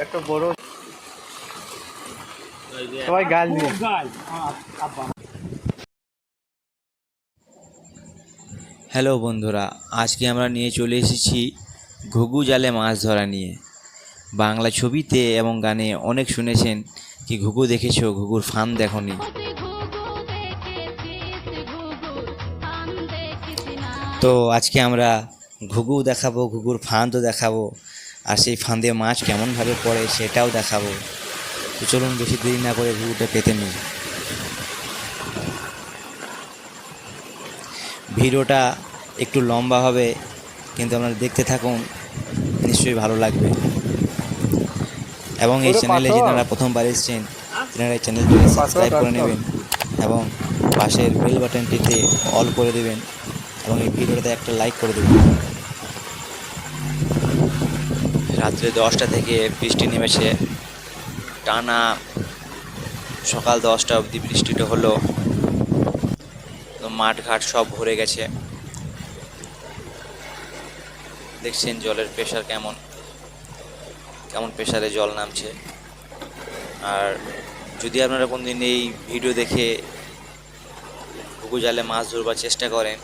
একটা বড় সবাই গাল দিয়ে হ্যালো বন্ধুরা, আজকে আমরা নিয়ে চলে এসেছি ঘুঘু জালে মাছ ধরা নিয়ে। বাংলা ছবিতে এবং গানে অনেক শুনেছেন কি ঘুঘু দেখেছো, ঘুঘুর ফান দেখনি। তো আজকে আমরা ঘুঘু দেখাবো, ঘুঘুর ফান্দও দেখাবো, আর সেই ফান্দে মাছ কেমনভাবে পড়ে সেটাও দেখাবো। তো চলুন বেশি দেরি না করে ঘুঘুটা পেতে নিই। ভিডিওটা একটু লম্বা হবে, কিন্তু আপনারা দেখতে থাকুন, নিশ্চয়ই ভালো লাগবে। এবং এই চ্যানেলে যারা প্রথমবার এসেছেন আপনারা এই চ্যানেলটিকে সাবস্ক্রাইব করে নেবেন এবং পাশের বেল বাটনটিতে অল করে দেবেন এবং এই ভিডিওটাতে একটা লাইক করে দেবেন। রাত্রে 10টা থেকে বৃষ্টি নেমেছে, টানা সকাল 10টা অবধি বৃষ্টিটা হলো। তো মাঠ ঘাট সব ভরে গেছে। দেখছেন জলের প্রেশার কেমন প্রেশারে জল নামছে। আর যদি আপনারা কোনদিন এই ভিডিও দেখে ঘুঘু জালে মাছ ধরবার চেষ্টা করেন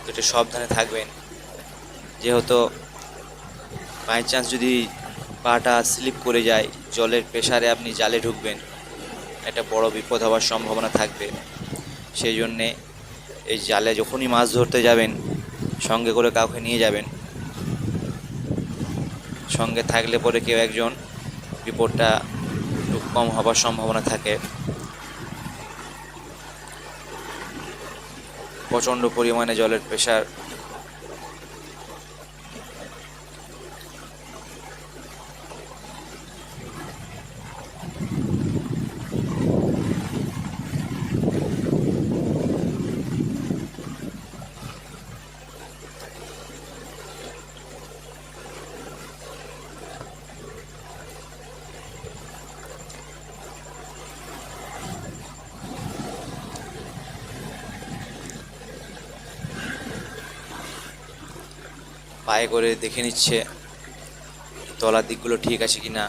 তো একটু সাবধানে থাকবেন, যেহেতু বাই চান্স যদি পাটা স্লিপ করে যায়, জলের প্রেশারে আপনি জালে ঢুকবেন, একটা বড় বিপদ হওয়ার সম্ভাবনা থাকবে। সেই জন্যে এই জালে যখনই মাছ ধরতে যাবেন সঙ্গে করে কাউকে নিয়ে যাবেন। সঙ্গে থাকলে পরে কেউ একজন বিপদটা একটু কম হবার সম্ভাবনা থাকে। প্রচণ্ড পরিমাণে জলের প্রেশার। পায়ে করে দেখে নিচ্ছে তলার দিকগুলো ঠিক আছে কি না।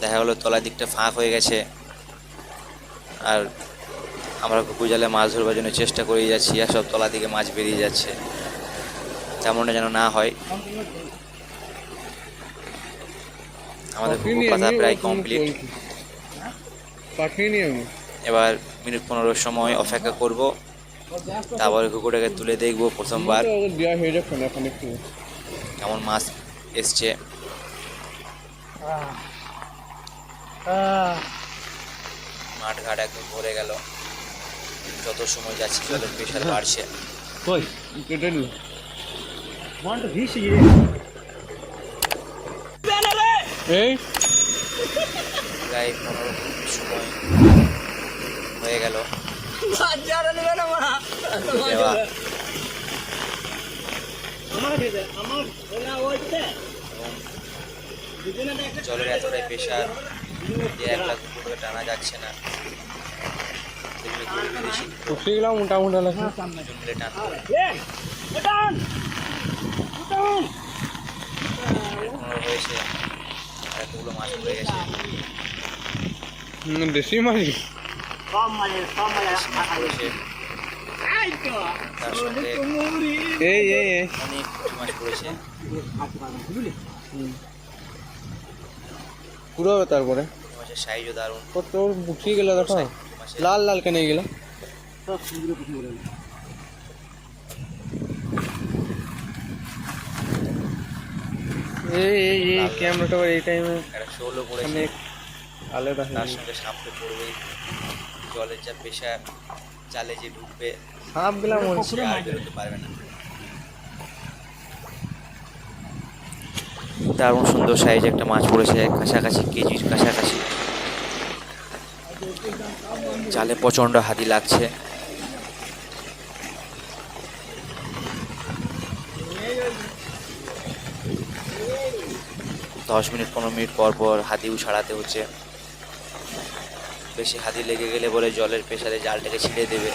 দেখা গেলো তলার দিকটা ফাঁক হয়ে গেছে, আর আমরা ঘুঘু জালে মাছ ধরবার জন্য চেষ্টা করেই যাচ্ছি, আর সব তলা দিকে মাছ বেরিয়ে যাচ্ছে। তেমনটা যেন না হয়। আমাদের ঘুঘু পাতা প্রায় কমপ্লিট। এবার মিনিট 15 সময় অপেক্ষা করব, তারপরে ঘুঘুটাকে তুলে দেখবো প্রথমবার কেমন মাছ এসছে। মাঠ ঘাট একদম ভরে গেল। যত সময় যাচ্ছে জলের প্রেশার বাড়ছে। প্রায় 15 সময় হয়ে গেল। জলের এতটাই প্রেশার যে 1 লাখ উপরে টানা যাচ্ছে না। মোটামুটি হয়েছে, এতগুলো মাছ পড়ে গেছে। দেশি মাছ তার সঙ্গে অনেক মাছ পড়েছে। পুরো তারপরে মাছের সাইজও দারুণ। কত বুঝিয়ে গেল, দেখো লাল লাল কেন গেল। এই ক্যামেরাটা এই টাইমে শোলও পড়েছে, আলাদা। তার সঙ্গে সাপটা পড়বে। জলের যা প্রেশার, জালে যে ঢুকবে সাপ গুলা আর বেরোতে পারবে না। দারুণ সুন্দর সাইজ একটা মাছ পড়েছে, কাছাকাছি কেজির কাছাকাছি। জালে প্রচণ্ড হাতি লাগছে। দশ মিনিট 15 মিনিট পর পর হাতিও ছাড়াতে হচ্ছে। বেশি হাতি লেগে গেলে বলে জলের প্রেসারে জালটাকে ছিঁড়ে দেবে,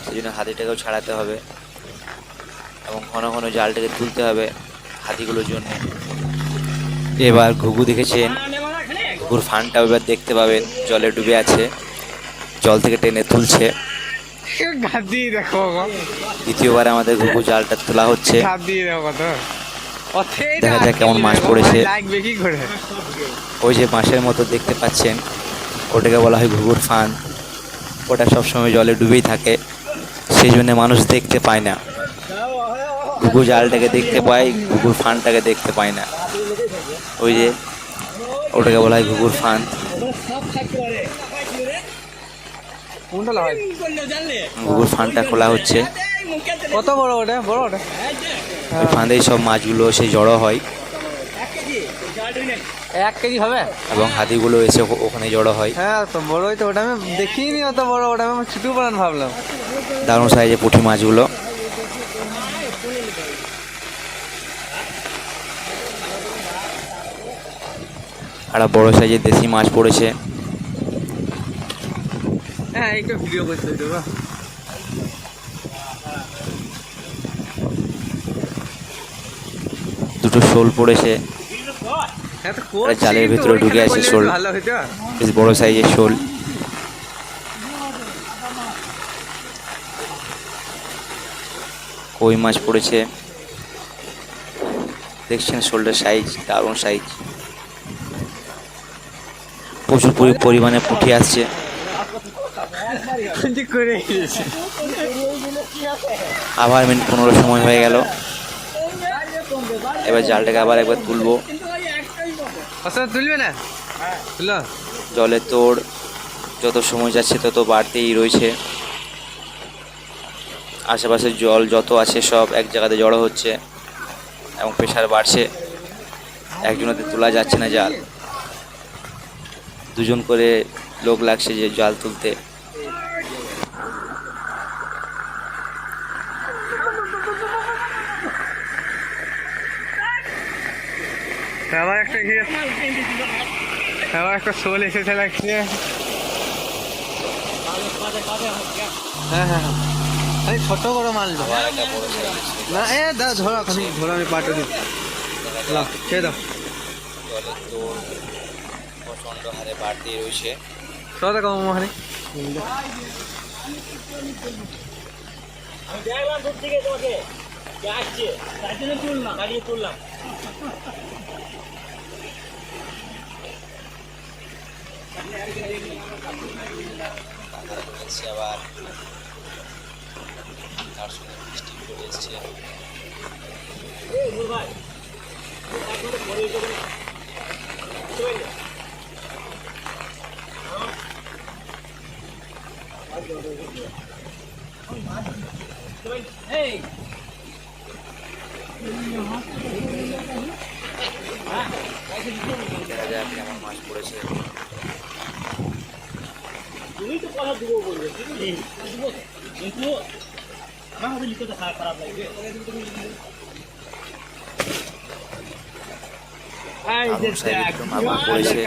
সেই জন্য হাতিটাকেও ছাড়াতে হবে। এবং ঘন ঘন জালটাকে তুলতে হবে হাতিগুলোর জন্য। এবার ঘুঘু দেখেছেন, ঘুঘুর ফানটাও এবার দেখতে পাবেন, জলে ডুবে আছে, জল থেকে টেনে তুলছে। গাদি দেখো দ্বিতীয়বার আমাদের ঘুঘু জালটা তোলা হচ্ছে, গাদি দেখো তো দেখা যাক কেমন মাছ পড়েছে। লাগবে কি করে? ওই যে মাছের মতো দেখতে পাচ্ছেন, ওটাকে বলা হয় ঘুঘুর ফান। ওটা সবসময় জলে ডুবেই থাকে, সেই জন্য মানুষ দেখতে পায় না। ঘুঘু জালটাকে দেখতে পায়, ঘুঘুর ফানটাকে দেখতে পায় না। ওই যে ওটাকে বলা হয় ঘুঘুর ফান। কোনটা লাগাই? ঘুঘুর ফানটা খোলা হচ্ছে। কত বড় ওটা? বড় ওটা? ওই ফাঁদেই সব মাছগুলো সেই জড়ো হয় 1 কেজি হবে? এবং হাতিগুলো এসে ওখানে জড়ো হয়। হ্যাঁ তো বড়ই তো, ওটা আমি দেখিনি অত বড়, ওটা আমি ছোট বানান ভাবলাম। দারুণ সাইজে পুঁটি মাছগুলো। আর বড় সাইজের দেশি মাছ পড়েছে। হ্যাঁ একটু ভিডিও করতে দেবো। দুটো শোল পড়েছে, হ্যাঁ তো আর জালের ভিতরে ঢুকে আছে শোল, ভালো হইতো। বেশ বড় সাইজের শোল। কই মাছ পড়েছে, দেখছেন শোলটার সাইজ, দারুণ সাইজ। প্রচুর পরিমাণে পুঁটি আসছে। করে আবার মিনিট 15 সময় হয়ে গেল। এবার জালটাকে আবার একবার তুলবো। তুলবে না? তুলো। জলের তোড় যত সময় যাচ্ছে তত বাড়তেই রয়েছে। আশেপাশের জল যত আছে সব এক জায়গাতে জড়ো হচ্ছে এবং প্রেশার বাড়ছে। একজনেতে তোলা যাচ্ছে না জাল, দুজন করে লোক লাগছে যে জাল তুলতে। আবার একটা শোল এসেছে লাগছে। হ্যাঁ হ্যাঁ হ্যাঁ, আরে ছোট বড় মাল না। ধরো আমি পাটে দিই। খেয়ে দাও। জলের তোড় প্রচণ্ড হারে বাড়তেই রয়েছে। সদা কম ওখানে দেখলাম দূর থেকে তোমাকে আসছে, তাই জন্য তুললাম, দাঁড়িয়ে তুললাম। আবার তার সঙ্গে বৃষ্টি চলে এসছে। দেখা যাক কেমন মাছ পড়েছে। তুমি তো কথা দেবো বলবে, কিন্তু আমার হাতে লিখতে খারাপ লাগবে। মাগুর পড়েছে,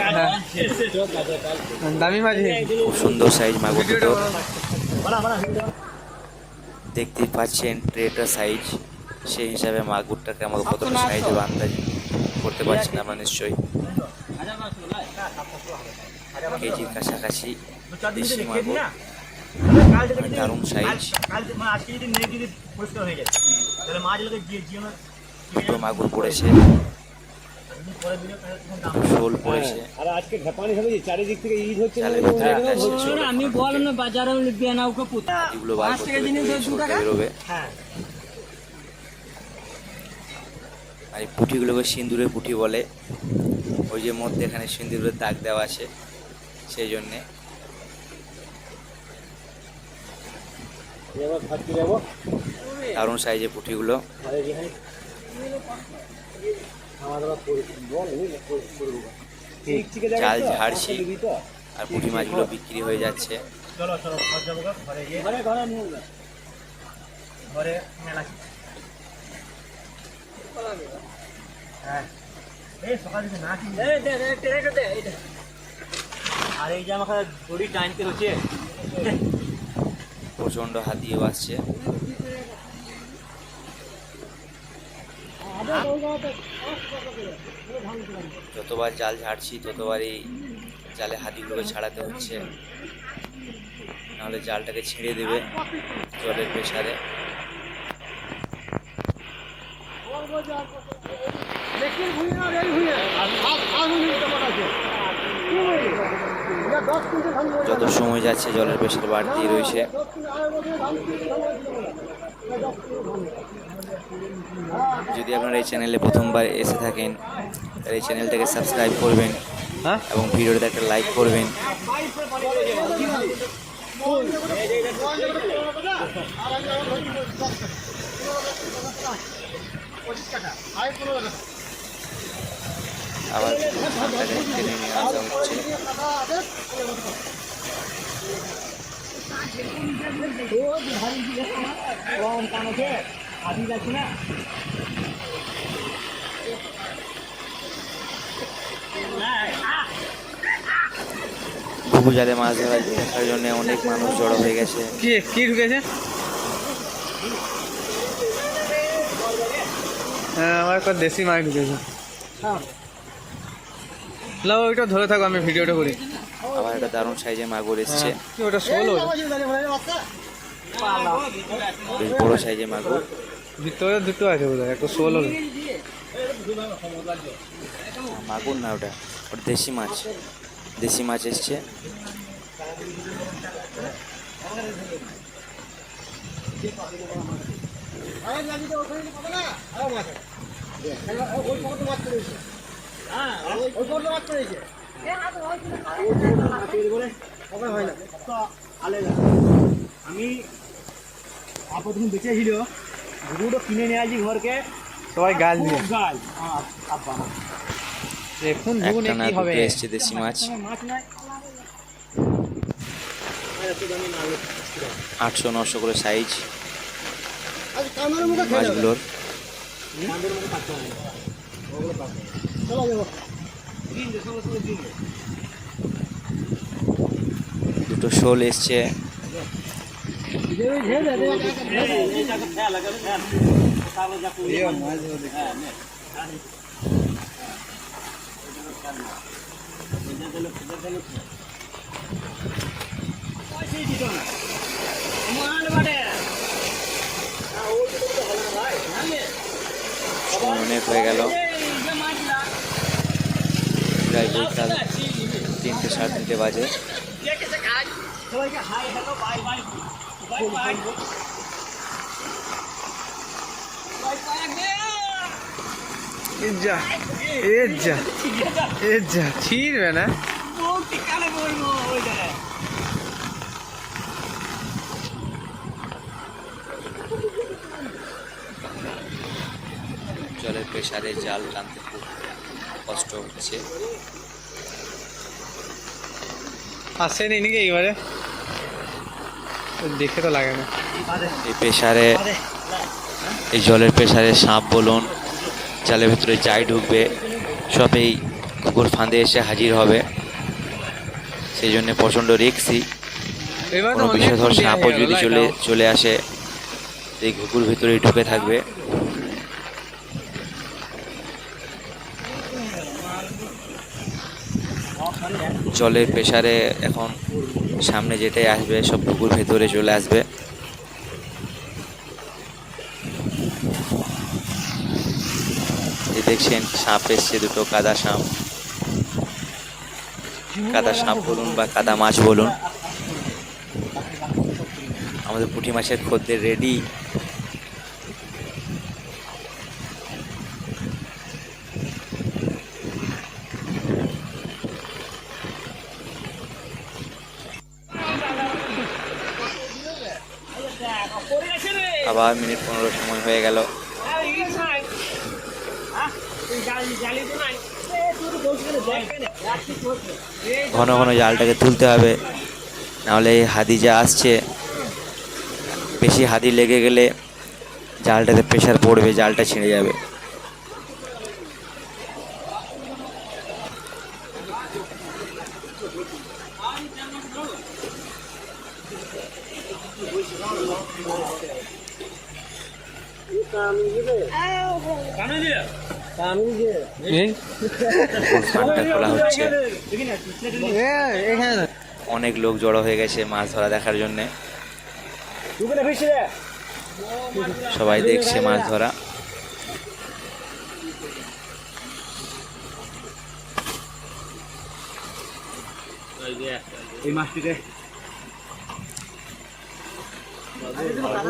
দামি মাছ, খুব সুন্দর সাইজ মাগুর দুটো। দেখতেই পাচ্ছেন ট্রেটার সাইজ, সেই হিসাবে মাগুরটাকে আমার কতটা সাইজে আন্দাজ করতে পারছেন আমরা নিশ্চয়ই। কেজির কাছাকাছি দেশি মাগুর, দারুণ সাইজ। দুটো মাগুর পড়েছে, শোল পড়েছে। চারিদিক থেকে ঈদ হচ্ছে, আমি বললাম না বাজারে নৌকা পুঁতা এগুলো বার করতে বেরোবে। আর এই পুঁটিগুলোকে সিন্দুরের পুঁটি বলে, ওই যে মধ্যে এখানে সিন্দুরের দাগ দেওয়া আছে সেই জন্যে। দারুণ সাইজের পুঁটিগুলো। জাল ঝাড়ছি আর পুঁটি মাছগুলো বিক্রি হয়ে যাচ্ছে। আর এই যে আমাকে দড়ি টানতে হচ্ছে। প্রচন্ড হাতিও আসছে। যতবার জাল ঝাড়ছি ততবারই জালে হাদিগুলোকে ছাড়াতে হচ্ছে, নাহলে জালটাকে ছিঁড়ে দেবে জলের প্রেসারে। যত সময় যাচ্ছে জলের প্রেসার বাড়তেই রয়েছে। যদি আপনারা এই চ্যানেলে প্রথমবার এসে থাকেন তাহলে এই চ্যানেলটাকে সাবস্ক্রাইব করবেন হ্যাঁ এবং ভিডিওটাতে একটা লাইক করবেন। আবার ধানটাকে টেনে নিয়ে আসা হচ্ছে। ঘুঘু জালে মাছ ধরা দেখার জন্য অনেক মানুষ জড়ো হয়ে গেছে। কি ঢুকেছে? হ্যাঁ, আমার একটা দেশি মাছ ঢুকেছে। লাও ওইটা ধরে থাকো, আমি ভিডিওটা করি। আবার একটা দারুণ সাইজে মাগুর এসছে, কি ওটা শোল? বেশ বড় সাইজে মাগুর। ভিতরে দুটো আছে বোধহয়, একটা শোল হলো। মাগুর না, ওটা দেশি মাছ। দেশি মাছ এসছে। আমি প্রথম বেঁচেছিল ঘুঘুটো কিনে নিয়ে আসি ঘরকে, সবাই গাল দিয়ে গাল এখন একটা না দুটো এসছে দেশি মাছ। মাছ নাই 800-900 করে সাইজ মাছগুলোর। দুটো শোল এসছে। অনেক হয়ে গেল, প্রায় বৈকাল 3টে 3:30 বাজে। ছিড়বে না। জলের প্রেসারে জাল টানতে খুব কষ্ট হচ্ছে। আসেনি নাকি এইবারে? দেখে তো লাগে না। এই প্রেসারে, এই জলের প্রেসারে সাপ বলুন, জালের ভিতরে যাই ঢুকবে সব এই ঘুঘুর ফাঁদে এসে হাজির হবে। সেই জন্য প্রচণ্ড রিস্কি। কোনো বিষধর সাপও যদি চলে আসে এই ঘুঘুর ভিতরেই ঢুকে থাকবে। জলের প্রেসারে এখন সামনে যেটাই আসবে সব ঘুঘুর ভেতরে চলে আসবে। এই দেখছেন সাপ এসছে, দুটো কাদা সাপ। কাদা সাপ বলুন বা কাদা মাছ বলুন। আমাদের পুঁটি মাছের খদ্দের রেডি। আবার মিনিট 15 সময় হয়ে গেল। ঘন ঘন জালটাকে তুলতে হবে, নাহলে এই হাদি যা আসছে, বেশি হাদি লেগে গেলে জালটাতে প্রেশার পড়বে, জালটা ছিঁড়ে যাবে। কানে দিয়ে এই ফাঁকটা খোলা হচ্ছে। দেখি না এখানে না। অনেক লোক জড়ো হয়ে গেছে মাছ ধরা দেখার জন্যে। দুপুরে ফিরছি রে সবাই দেখছে মাছ ধরা। এই মাছটিকে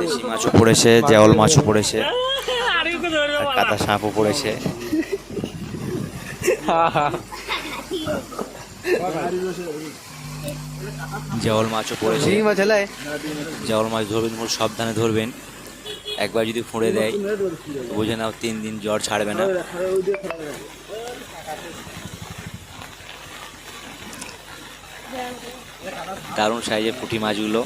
দেশি মাছও পড়েছে, জ্যাওল মাছও পড়েছে, আরে ওকে ধরে আর কাতা সাপও পড়েছে। জ্যাওল মাছও পড়েছে। ঝিঙে মাছ হেলায় জ্যাওল মাছ ধরবেন, খুব সাবধানে ধরবেন। একবার যদি ফুঁড়ে দেয় বুঝে নাও 3 দিন জ্বর ছাড়বে না। দারুণ সাইজের পুঁটি মাছগুলো,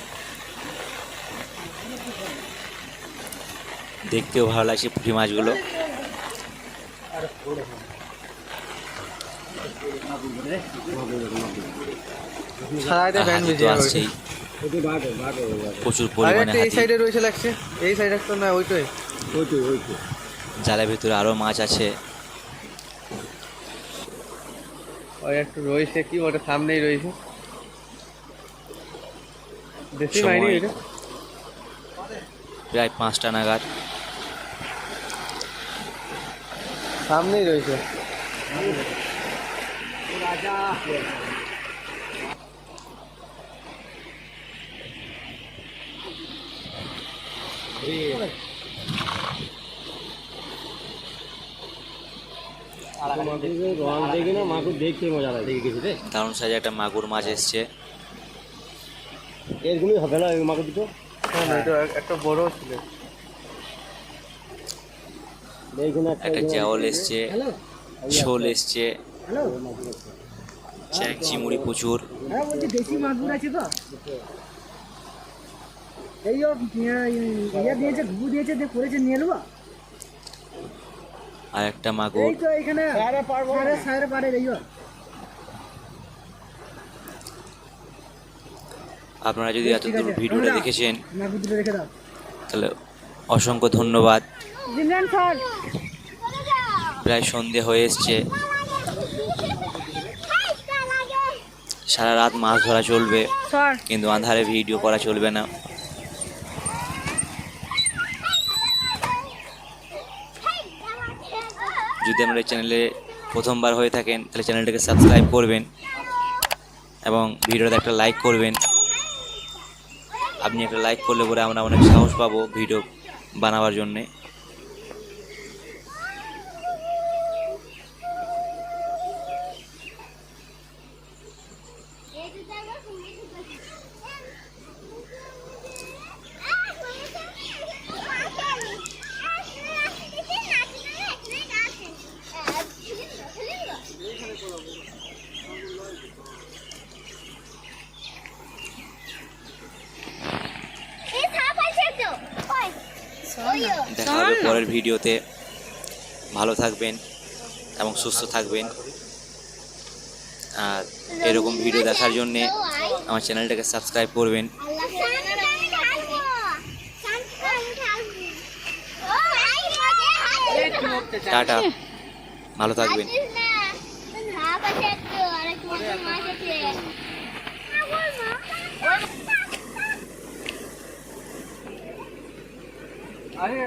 দেখতেও ভালো লাগছে পুঁটি মাছগুলো। সারাইতে আর ব্যান্ড হাতি তো বেজে আসছেই, প্রচুর আর পরিমাণে একটা এই হাতি। সাইডে রয়েছে লাগছে, এই সাইড একটা না ওইটাই। জালের ভিতরে আরো মাছ আছে। ওই একটু রয়েছে, কি ওটা সামনেই রয়েছে। দেশি সময় মাইনি এটা। প্রায় 5টা নাগাদ। সামনেই রয়েছে। দারুণ সাইজে একটা মাগুর মাছ এসছে। এরকমই হবে না মাকে দুটো না, এটা একটা বড় ছিল। একটা জ্যাওল এসছে, শোল এসছে, চ্যাং চিমুড়ি প্রচুর। হ্যাঁ বলছি দেশি মাগুর আছে তো এই ও ইয়ে দিয়েছে ঘু দিয়েছে দিয়ে করেছে নিয়ে নেবো আর একটা মাগুর। এই তো এখানে সাড়ে পারে এই আপনারা যদি এতদূর ভিডিওটা দেখেছেন মাগুর দুটো রেখে দাও তাহলে অসংখ্য ধন্যবাদ। জিন্দান স্যার প্রায় সন্ধে হয়ে এসছে, সারা রাত মাছ ধরা চলবে, স্যার কিন্তু আঁধারে ভিডিও করা চলবে না। যদি আপনার এই চ্যানেলে প্রথমবার হয়ে থাকেন তাহলে চ্যানেলটাকে সাবস্ক্রাইব করবেন এবং ভিডিওতে একটা লাইক করবেন। আপনি একটা লাইক করলে পরে আমরা অনেক সাহস পাবো ভিডিও বানাবার জন্যে। দেখা হবে পরের ভিডিওতে। ভালো থাকবেন এবং সুস্থ থাকবেন। আর এরকম ভিডিও দেখার জন্যে আমার চ্যানেলটাকে সাবস্ক্রাইব করবেন। টাটা, ভালো থাকবেন। আরে